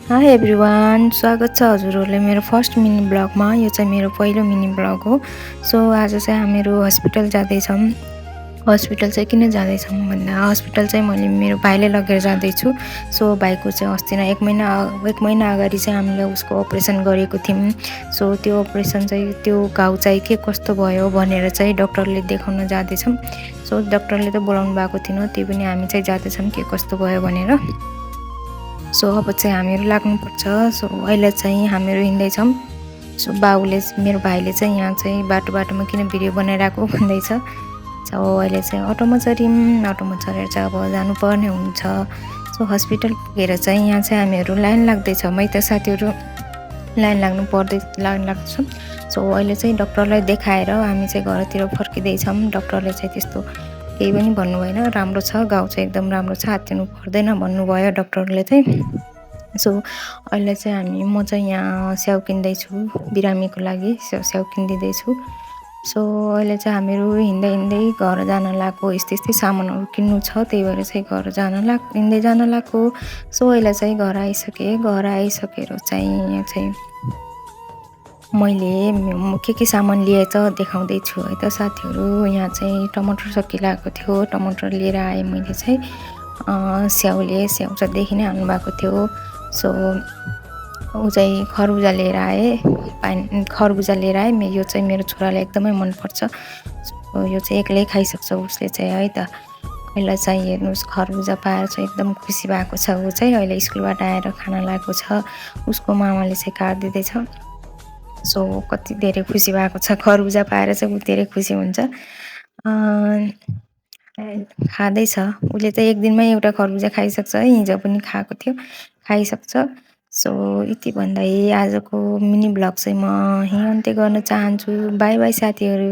High everyone, स्वागत छ हजुरहरूलाई मेरो फर्स्ट मिनी ब्लगमा। यो चाहिँ मेरो पहिलो मिनी ब्लग हो। सो आज चाहिँ हामीहरू हस्पिटल जाँदैछौँ। हस्पिटल चाहिँ किन जाँदैछौँ भन्दा हस्पिटल चाहिँ मैले मेरो भाइले लगेर जाँदैछु। सो भाइको चाहिँ अस्ति नै एक महिना अगाडि चाहिँ हामीले उसको अपरेसन गरेको थियौँ। सो त्यो अपरेसन चाहिँ त्यो घाउ चाहिँ के कस्तो भयो भनेर चाहिँ डक्टरले देखाउन जाँदैछौँ। सो डक्टरले त बोलाउनु भएको थिएन, त्यो पनि हामी चाहिँ जाँदैछौँ के कस्तो भयो भनेर। सो अब चाहिँ हामीहरू लाग्नुपर्छ। सो अहिले चाहिँ हामीहरू हिँड्दैछौँ। सो मेरो भाइले चाहिँ यहाँ चाहिँ बाटोमा किन भिडियो बनाइरहेको भन्दैछ। सो अहिले चाहिँ अटोमा चढ्यौँ। अटोमा चढेर चाहिँ अब जानुपर्ने हुन्छ। सो हस्पिटल पुगेर चाहिँ यहाँ चाहिँ हामीहरू लाइन लाग्दैछौँ है त साथीहरू। लाइन लाग्छौँ। सो अहिले चाहिँ डक्टरलाई देखाएर हामी चाहिँ घरतिर फर्किँदैछौँ। डक्टरले चाहिँ त्यस्तो केही पनि भन्नु भएन, राम्रो छ, घाउ चाहिँ एकदम राम्रो छ, हात्तिनु पर्दैन भन्नुभयो डक्टरले चाहिँ। सो अहिले चाहिँ म चाहिँ यहाँ स्याउ किन्दैछु बिरामीको लागि, स्याउ किनिदिँदैछु। सो अहिले चाहिँ हामीहरू हिँड्दै घर जान लागेको, यस्तै सामानहरू किन्नु छ, त्यही भएर चाहिँ हिँड्दै जान लागेको। सो अहिले चाहिँ घर आइसकेँ। घर आइसकेर चाहिँ यहाँ चाहिँ मैले के सामान लिए त देखाउँदैछु है त साथीहरू। यहाँ चाहिँ टमाटर सकिरहेको थियो, टमाटर लिएर आएँ मैले चाहिँ। स्याउ चाहिँ देखि नै हाल्नु भएको थियो। सो ऊ चाहिँ खरबुजा लिएर आएँ, खरबुजा लिएर आएँ। यो चाहिँ मेरो छोराले एकदमै मनपर्छ। यो चाहिँ एक्लै खाइसक्छ उसले चाहिँ है त। अहिले चाहिँ हेर्नुहोस् खरबुजा पाएर चाहिँ एकदम खुसी भएको छ। ऊ चाहिँ अहिले स्कुलबाट आएर खाना लागेको छ, उसको मामाले चाहिँ काटिदिँदैछ। सो कति धेरै खुसी भएको छ, खरबुजा पाएर चाहिँ ऊ धेरै खुसी हुन्छ। खाँदैछ उसले चाहिँ एक दिनमै एउटा खरबुजा खाइसक्छ है, हिजो पनि खाएको थियो, खाइसक्छ। सो यति भन्दै आजको मिनी ब्लग चाहिँ म यहीँ अन्त्य गर्न चाहन्छु। बाई बाई साथीहरू।